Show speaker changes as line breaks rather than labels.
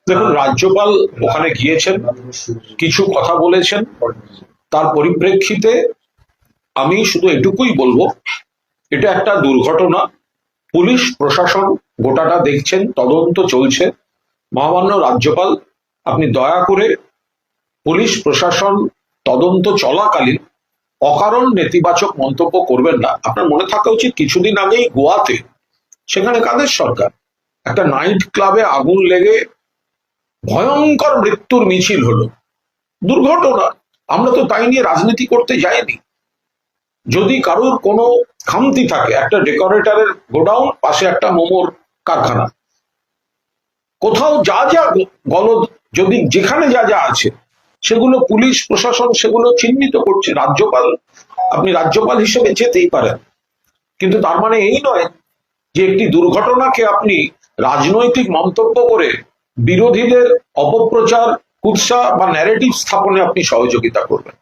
দেখুন, রাজ্যপাল ওখানে গিয়েছেন, কিছু কথা বলেছেন। তার পরিপ্রেক্ষিতে আমি শুধু এটুকুই বলবো, এটা একটা দুর্ঘটনা। পুলিশ প্রশাসন গোটাটা দেখছেন, তদন্ত চলছে। মহামান্য রাজ্যপাল, আপনি দয়া করে পুলিশ প্রশাসন তদন্ত চলাকালীন অকারণ নেতিবাচক মন্তব্য করবেন না। আপনার মনে থাকা উচিত, কিছুদিন আগেই গোয়াতে, সেখানে কাদের সরকার, একটা নাইট ক্লাবে আগুন লেগে ভয়ঙ্কর মৃত্যুর মিছিল হলো। দুর্ঘটনা। আমরা তো তাই নিয়ে রাজনীতি করতে যাইনি। যদি কারোর কোনো খামতি থাকে, একটা ডেকোরেটরের গোডাউন, পাশে একটা মোমোর কারখানা, কোথাও যা যা গলদ, যদি যেখানে যা যা আছে সেগুলো পুলিশ প্রশাসন সেগুলো চিহ্নিত করছে। আপনি রাজ্যপাল হিসেবে যেতেই পারেন, কিন্তু তার মানে এই নয় যে একটি দুর্ঘটনাকে আপনি রাজনৈতিক মন্তব্য করে বিরোধীদের অপপ্রচার, কুৎসা বা ন্যারেটিভ স্থাপনে আপনি সহযোগিতা করবেন।